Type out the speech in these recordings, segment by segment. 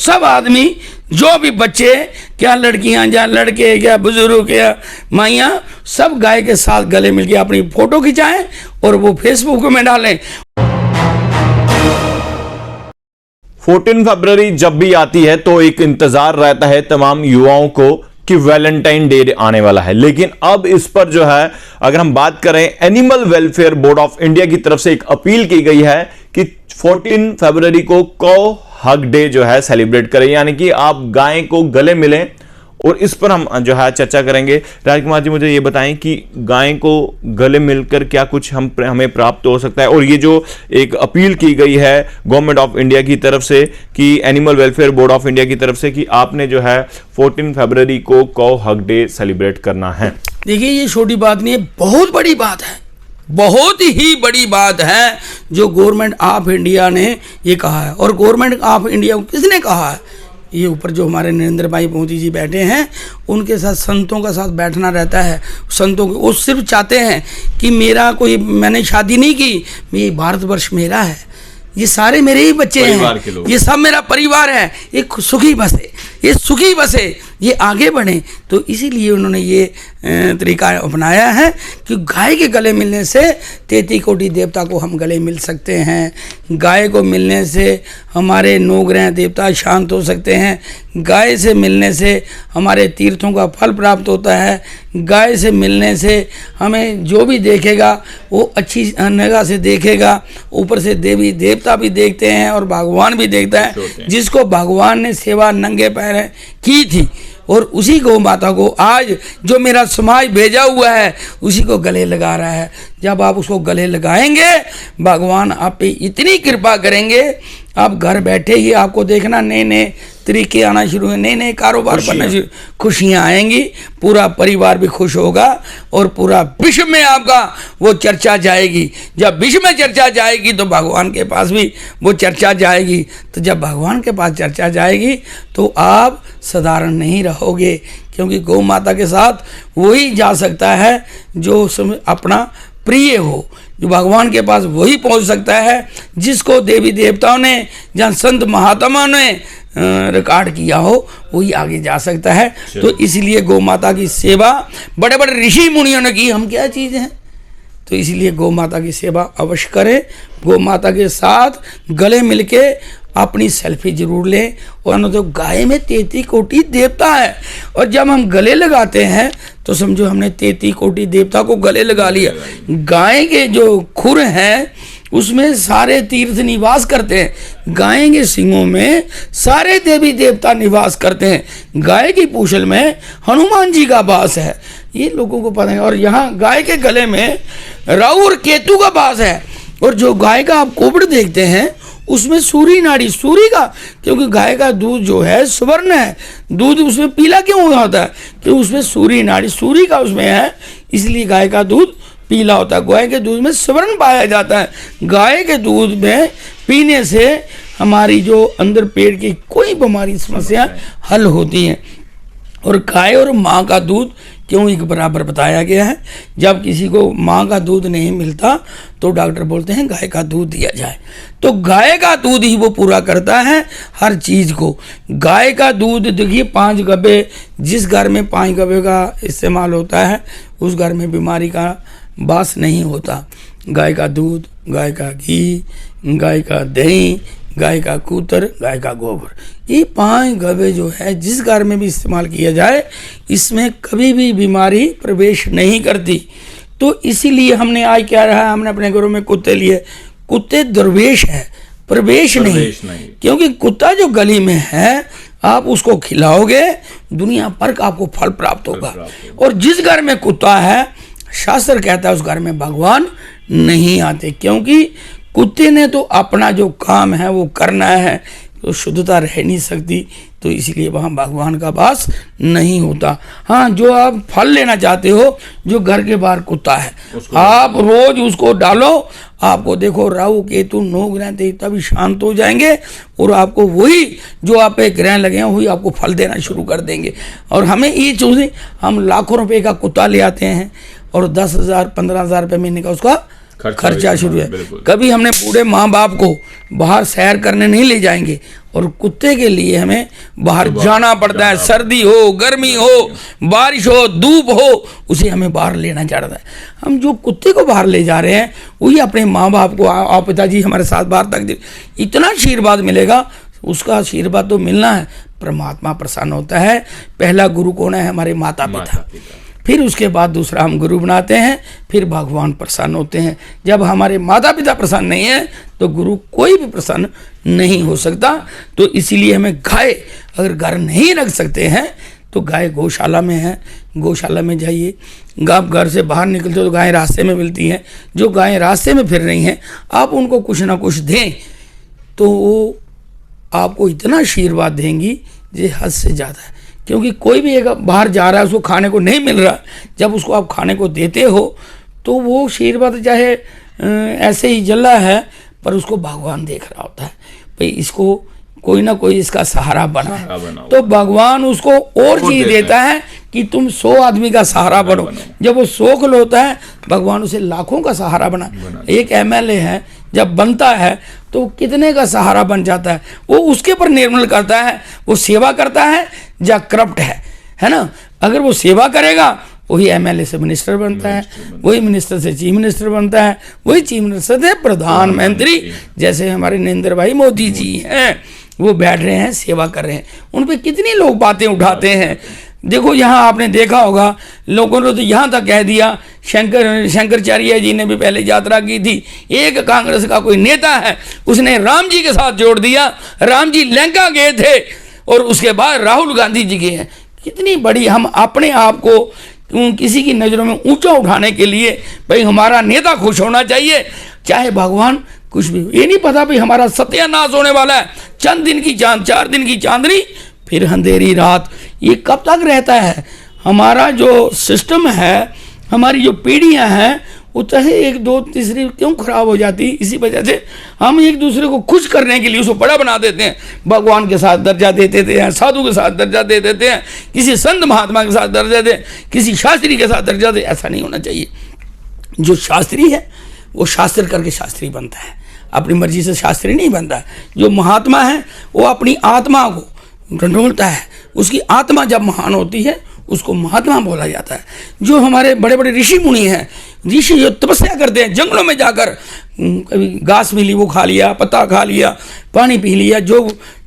सब आदमी, जो भी बच्चे, क्या लड़कियां, क्या लड़के, क्या बुजुर्ग, क्या माइयाँ, सब गाय के साथ गले मिलके अपनी फोटो खिंचाएं और वो फेसबुक में डालें। 14 फरवरी जब भी आती है तो एक इंतजार रहता है तमाम युवाओं को कि वैलेंटाइन डे आने वाला है, लेकिन अब इस पर जो है अगर हम बात करें, animal welfare board of India की तरफ से एक अपील की गई है कि 14 फरवरी को कौ हग डे जो है सेलिब्रेट करें, यानी कि आप गाय को गले मिलें, और इस पर हम जो है चर्चा करेंगे। राजकुमार जी, मुझे ये बताएं कि गाय को गले मिलकर क्या कुछ हमें प्राप्त हो सकता है, और ये जो एक अपील की गई है गवर्नमेंट ऑफ इंडिया की तरफ से कि animal welfare board of India की तरफ से कि आपने जो है 14 फरवरी को कौ हग डे सेलिब्रेट करना है। देखिए, ये छोटी बात नहीं है, बहुत बड़ी बात है, बहुत ही बड़ी बात है जो गवर्नमेंट ऑफ इंडिया ने ये कहा है। और गवर्नमेंट ऑफ इंडिया को किसने कहा है? ये ऊपर जो हमारे नरेंद्र भाई मोदी जी बैठे हैं, उनके साथ संतों का साथ बैठना रहता है। संतों को वो सिर्फ चाहते हैं कि मेरा मैंने शादी नहीं की, ये भारतवर्ष मेरा है, ये सारे मेरे ही बच्चे हैं, ये सब मेरा परिवार है, ये सुखी बसे, ये सुखी बसे, ये आगे बढ़े। तो इसीलिए उन्होंने ये तरीका अपनाया है कि गाय के गले मिलने से 33 कोटि देवता को हम गले मिल सकते हैं। गाय को मिलने से हमारे 9 ग्रह देवता शांत हो सकते हैं। गाय से मिलने से हमारे तीर्थों का फल प्राप्त होता है। गाय से मिलने से हमें जो भी देखेगा वो अच्छी निगाह से देखेगा। ऊपर से देवी देवता भी देखते हैं और भगवान भी देखता है। जिसको भगवान ने सेवा नंगे पैर की थी, और उसी गौ माता को आज जो मेरा समाज भेजा हुआ है उसी को गले लगा रहा है। जब आप उसको गले लगाएंगे, भगवान आप पे इतनी कृपा करेंगे, आप घर बैठे ही आपको देखना नए नए तरीके आना शुरू है, नए नए कारोबार बनना शुरू, खुशियाँ आएंगी, पूरा परिवार भी खुश होगा और पूरा विश्व में आपका वो चर्चा जाएगी। जब विश्व में चर्चा जाएगी तो भगवान के पास भी वो चर्चा जाएगी। तो जब भगवान के पास चर्चा जाएगी तो आप साधारण नहीं रहोगे, क्योंकि गौ माता के साथ वही जा सकता है जो अपना प्रिय हो। जो भगवान के पास वही पहुंच सकता है जिसको देवी देवताओं ने, जहाँ संत महात्माओं ने रिकॉर्ड किया हो, वही आगे जा सकता है। तो इसलिए गौ माता की सेवा बड़े बड़े ऋषि मुनियों ने की, हम क्या चीज़ हैं। तो इसलिए गौ माता की सेवा अवश्य करें। गौ माता के साथ गले मिलके अपनी सेल्फी जरूर लें। और तो गाय में 33 कोटि देवता है, और जब हम गले लगाते हैं तो समझो हमने 33 कोटि देवता को गले लगा लिया। गाय के जो खुर हैं उसमें सारे तीर्थ निवास करते हैं। गाय के सींगों में सारे देवी देवता निवास करते हैं। गाय की पूंछल में हनुमान जी का वास है, ये लोगों को पता है। और यहाँ गाय के गले में राहु और केतु का वास है। और जो गाय का आप कोबड़ देखते हैं उसमें सूरी नाड़ी, सूरी का, क्योंकि गाय का दूध जो है स्वर्ण है, दूध उसमें पीला क्यों होता है? क्योंकि उसमें सूरी नाड़ी, सूरी का उसमें है, इसलिए गाय का दूध पीला होता है। गाय के दूध में स्वर्ण पाया जाता है। गाय के दूध में पीने से हमारी जो अंदर पेट की कोई बीमारी समस्या हल होती है। और गाय और माँ का दूध क्यों एक बराबर बताया गया है? जब किसी को माँ का दूध नहीं मिलता तो डॉक्टर बोलते हैं गाय का दूध दिया जाए। तो गाय का दूध ही वो पूरा करता है हर चीज़ को। गाय का दूध देखिए, 5 गब्बे, जिस घर में 5 गब्बे का इस्तेमाल होता है उस घर में बीमारी का वास नहीं होता। गाय का दूध, गाय का घी, गाय का दही, गाय का कूतर, गाय का गोबर, ये 5 गब्बे जो है जिस घर में भी इस्तेमाल किया जाए, इसमें कभी भी बीमारी प्रवेश नहीं करती। तो इसीलिए हमने आज क्या रहा, हमने अपने घरों में कुत्ते लिए। कुत्ते दुर्वेश है, प्रवेश नहीं। क्योंकि कुत्ता जो गली में है आप उसको खिलाओगे, दुनिया भर का आपको फल प्राप्त होगा। और जिस घर में कुत्ता है, शास्त्र कहता है उस घर में भगवान नहीं आते, क्योंकि कुत्ते ने तो अपना जो काम है वो करना है, तो शुद्धता रह नहीं सकती। तो इसलिए वहाँ भगवान का वास नहीं होता। हाँ, जो आप फल लेना चाहते हो, जो घर के बाहर कुत्ता है, आप रोज उसको डालो, आपको देखो राहु केतु 9 ग्रह देवता भी शांत हो जाएंगे, और आपको वही जो आप पे ग्रह लगे हैं वही आपको फल देना शुरू कर देंगे। और हमें ये चीज़ें, हम लाखों रुपए का कुत्ता ले आते हैं और 10,000 15,000 रुपये महीने का उसका खर्चा शुरू है। बिल्कुल। कभी हमने बूढ़े माँ बाप को बाहर सैर करने नहीं ले जाएंगे, और कुत्ते के लिए हमें बाहर जाना पड़ता है, सर्दी हो, गर्मी हो, बारिश हो, धूप हो, उसे हमें बाहर लेना जाता है। हम जो कुत्ते को बाहर ले जा रहे हैं वही अपने माँ बाप को, आओ पिताजी हमारे साथ बाहर तक, इतना आशीर्वाद मिलेगा। उसका आशीर्वाद तो मिलना है, परमात्मा प्रसन्न होता है। पहला गुरु कौन है? हमारे माता पिता। फिर उसके बाद दूसरा हम गुरु बनाते हैं, फिर भगवान प्रसन्न होते हैं। जब हमारे माता पिता प्रसन्न नहीं है तो गुरु कोई भी प्रसन्न नहीं हो सकता। तो इसीलिए हमें गाय अगर घर नहीं रख सकते हैं तो गाय गौशाला में है, गौशाला में जाइए। आप घर से बाहर निकलते हो तो गायें रास्ते में मिलती हैं। जो गायें रास्ते में फिर रही हैं, आप उनको कुछ ना कुछ दें तो वो आपको इतना आशीर्वाद देंगी जो हद से ज़्यादा है। क्योंकि कोई भी एक बाहर जा रहा है, उसको खाने को नहीं मिल रहा, जब उसको आप खाने को देते हो तो वो आशीर्वाद चाहे ऐसे ही जला है, पर उसको भगवान देख रहा होता है, भाई इसको कोई ना कोई इसका सहारा बना है। तो भगवान उसको और चीज देता है कि तुम 100 आदमी का सहारा बनो। जब वो 100 को होता है, भगवान उसे लाखों का सहारा बना। एक MLA है, जब बनता है तो कितने का सहारा बन जाता है, वो उसके पर निर्भर करता है वो सेवा करता है या करप्ट है ना। अगर वो सेवा करेगा वही MLA से मिनिस्टर बनता है, वही मिनिस्टर से चीफ मिनिस्टर बनता है, वही चीफ मिनिस्टर से प्रधानमंत्री। जैसे हमारे नरेंद्र भाई मोदी जी हैं, वो बैठ रहे हैं, सेवा कर रहे हैं, उन पे कितनी लोग बातें उठाते हैं। देखो यहाँ आपने देखा होगा, लोगों ने तो यहाँ तक कह दिया, शंकराचार्य जी ने भी पहले यात्रा की थी, एक कांग्रेस का कोई नेता है उसने राम जी के साथ जोड़ दिया। राम जी लंका गए थे और उसके बाद राहुल गांधी जी गए हैं। कितनी बड़ी, हम अपने आप को किसी की नज़रों में ऊंचा उठाने के लिए, भाई हमारा नेता खुश होना चाहिए, चाहे भगवान कुछ भी। ये नहीं पता भाई हमारा सत्यानाश होने वाला है। चंद दिन की चांद, 4 दिन की चांदनी, फिर अंधेरी रात। ये कब तक रहता है? हमारा जो सिस्टम है, हमारी जो पीढ़ियां हैं, वो चाहे 1, 2, तीसरी क्यों खराब हो जाती? इसी वजह से हम एक दूसरे को खुश करने के लिए उसको बड़ा बना देते हैं। भगवान के साथ दर्जा दे देते हैं, साधु के साथ दर्जा दे देते हैं, किसी संत महात्मा के साथ दर्जा दे, किसी शास्त्री के साथ दर्जा दे। ऐसा नहीं होना चाहिए। जो शास्त्री है वो शास्त्र करके शास्त्री बनता है, अपनी मर्जी से शास्त्री नहीं बनता। जो महात्मा है वो अपनी आत्मा को ढंढोलता है, उसकी आत्मा जब महान होती है उसको महात्मा बोला जाता है। जो हमारे बड़े बड़े ऋषि मुनि हैं, ऋषि जो तपस्या करते हैं, जंगलों में जाकर कभी घास मिली वो खा लिया, पत्ता खा लिया, पानी पी लिया, जो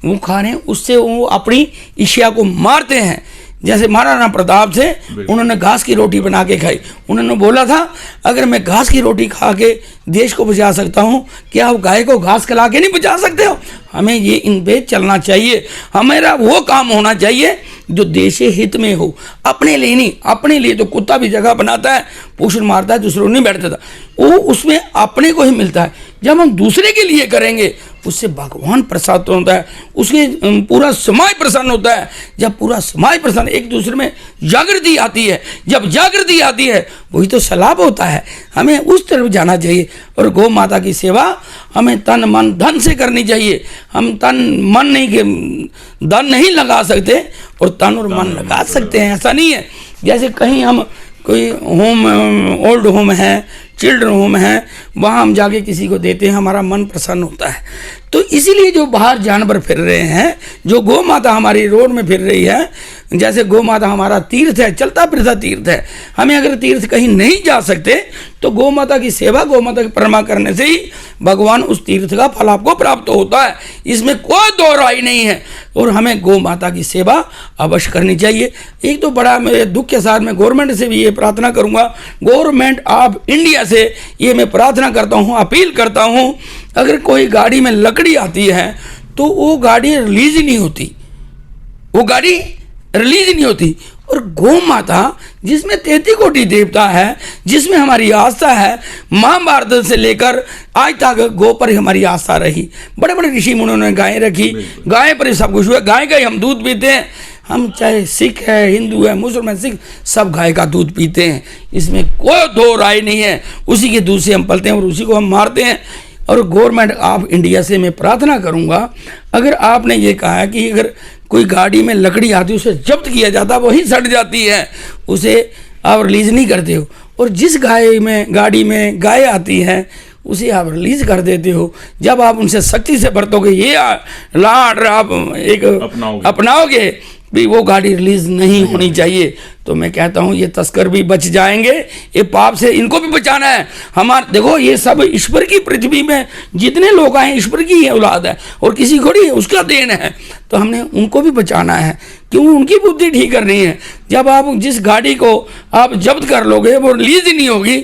वो खा रहे हैं उससे वो अपनी ईर्ष्या को मारते हैं। जैसे महाराणा प्रताप से उन्होंने घास की रोटी बना के खाई। उन्होंने बोला था अगर मैं घास की रोटी खा के देश को बचा सकता हूँ, क्या आप गाय को घास खिला के नहीं बचा सकते हो? हमें ये इन पे चलना चाहिए। हमारा वो काम होना चाहिए जो देश हित में हो, अपने लिए नहीं। अपने लिए तो कुत्ता भी जगह बनाता है, पोषण मारता है, दूसरों नहीं बैठता था, वो उसमें अपने को ही मिलता है। जब हम दूसरे के लिए करेंगे उससे भगवान प्रसन्न होता है, उसके पूरा समाज प्रसन्न होता है। जब पूरा समाज प्रसन्न, एक दूसरे में जागृति आती है, जब जागृति आती है वही तो सलाब होता है। हमें उस तरफ जाना चाहिए। और गौ माता की सेवा हमें तन मन धन से करनी चाहिए। हम तन मन नहीं, धन नहीं लगा सकते और तन और मन लगा सकते हैं, ऐसा नहीं है। जैसे कहीं हम कोई होम, ओल्ड होम है, चिल्ड्रन होम है, वहाँ हम जाके किसी को देते हैं, हमारा मन प्रसन्न होता है। तो इसीलिए जो बाहर जानवर फिर रहे हैं, जो गौ माता हमारी रोड में फिर रही है, जैसे गौ माता हमारा तीर्थ है, चलता फिरता तीर्थ है। हमें अगर तीर्थ कहीं नहीं जा सकते तो गौ माता की सेवा, गौ माता की परिक्रमा करने से ही भगवान उस तीर्थ का फल आपको प्राप्त होता है, इसमें कोई दो राय नहीं है। और हमें गौ माता की सेवा अवश्य करनी चाहिए। एक तो बड़ा मेरे दुख के साथ मैं गवर्नमेंट से भी ये प्रार्थना करूँगा, गवर्नमेंट ऑफ इंडिया से ये मैं प्रार्थना करता हूँ, अपील करता हूँ, अगर कोई गाड़ी में लकड़ी आती है तो वो गाड़ी रिलीज नहीं होती, वो गाड़ी रिलीज नहीं होती। और गौ माता जिसमें 33 कोटि देवता है, जिसमें हमारी आस्था है, महाभारत से लेकर आज तक गौ पर हमारी आस्था रही। बड़े बड़े ऋषि मुनियों ने गाय रखी, गाय पर सब कुछ हुआ। गाय का ही हम दूध पीते हैं। हम चाहे सिख है, हिंदू है, मुसलमान, सिख, सब गाय का दूध पीते हैं, इसमें कोई दो राय नहीं है। उसी के दूध से हम पलते हैं और उसी को हम मारते हैं। और गवर्नमेंट ऑफ इंडिया से मैं प्रार्थना करूंगा, अगर आपने ये कहा है कि अगर कोई गाड़ी में लकड़ी आती है उसे जब्त किया जाता है, वही सड़ जाती है, उसे आप रिलीज नहीं करते हो, और जिस गाड़ी में गाय आती है उसे आप रिलीज कर देते हो। जब आप उनसे सख्ती से बरतोगे, ये लाड आप एक अपनाओगे भी, वो गाड़ी रिलीज नहीं होनी चाहिए। तो मैं कहता हूँ ये तस्कर भी बच जाएंगे, ये पाप से इनको भी बचाना है। हमारे देखो ये सब ईश्वर की पृथ्वी में जितने लोग आए ईश्वर की औलाद है, और किसी को नहीं उसका देन है, तो हमने उनको भी बचाना है। क्यों? उनकी बुद्धि ठीक करनी है। जब आप जिस गाड़ी को आप जब्त कर लोगे वो रिलीज ही नहीं होगी,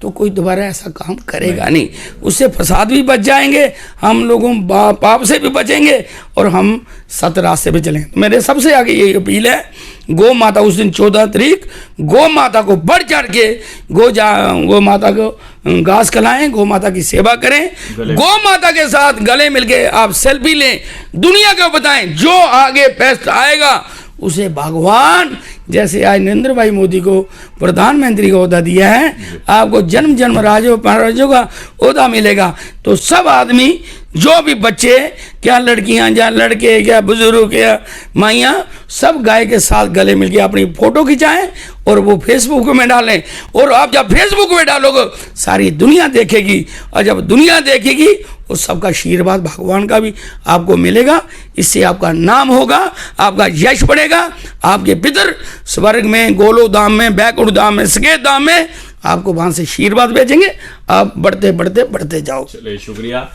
तो कोई दोबारा ऐसा काम करेगा नहीं। उससे फसाद भी बच जाएंगे, हम लोगों पाप से भी बचेंगे, और हम सत रास्ते पे चलेंगे। तो मेरे सबसे आगे ये अपील है, गौ माता उस दिन 14 तारीख गौ माता को बढ़ चढ़ के गौ माता को घास खिलाएं, गौ माता की सेवा करें, गौ माता के साथ गले मिलके आप सेल्फी लें, दुनिया को बताएं। जो आगे बेस्ट आएगा उसे भगवान, जैसे आज नरेंद्र भाई मोदी को प्रधानमंत्री का ओहदा दिया है, आपको जन्म जन्म राज्यों का ओहदा मिलेगा। तो सब आदमी, जो भी बच्चे, क्या लड़कियां, क्या लड़के, क्या बुजुर्ग, क्या माइयाँ, सब गाय के साथ गले मिलके अपनी फोटो खिंचाएं और वो फेसबुक में डालें। और आप जब फेसबुक में डालोगे सारी दुनिया देखेगी, और जब दुनिया देखेगी उस सबका आशीर्वाद भगवान का भी आपको मिलेगा। इससे आपका नाम होगा, आपका यश बढ़ेगा, आपके पितर स्वर्ग में, गोलोधाम में, बैकुंठ धाम में, सकेत धाम में आपको वहां से आशीर्वाद भेजेंगे। आप बढ़ते बढ़ते बढ़ते जाओ। चलिए, शुक्रिया।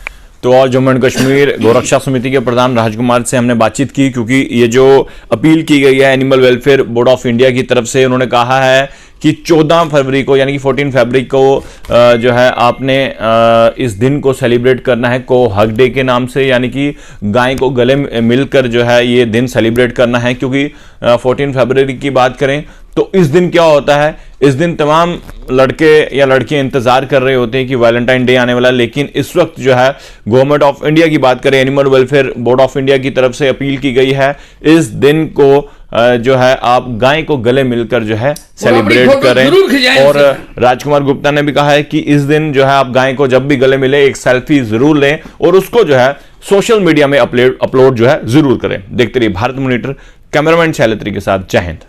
तो और जम्मू एंड कश्मीर गोरक्षा समिति के प्रधान राजकुमार से हमने बातचीत की, क्योंकि ये जो अपील की गई है animal welfare board of India की तरफ से, उन्होंने कहा है कि 14 फरवरी को यानी कि 14 फरवरी को जो है आपने इस दिन को सेलिब्रेट करना है को हक डे के नाम से, यानी कि गाय को गले मिलकर जो है ये दिन सेलिब्रेट करना है। क्योंकि 14 फरवरी की बात करें तो इस दिन क्या होता है, इस दिन तमाम लड़के या लड़कियां इंतजार कर रहे होते हैं कि वैलेंटाइन डे आने वाला है। लेकिन इस वक्त जो है गवर्नमेंट ऑफ इंडिया की बात करें, animal welfare board of India की तरफ से अपील की गई है, इस दिन को जो है आप गाय को गले मिलकर जो है सेलिब्रेट करें। और राजकुमार गुप्ता ने भी कहा है कि इस दिन जो है आप गाय को जब भी गले मिले एक सेल्फी जरूर लें और उसको जो है सोशल मीडिया में अपलोड जो है जरूर करें। देखते रहिए भारत मॉनिटर, कैमरामैन शैलेत्री के साथ। जय हिंद।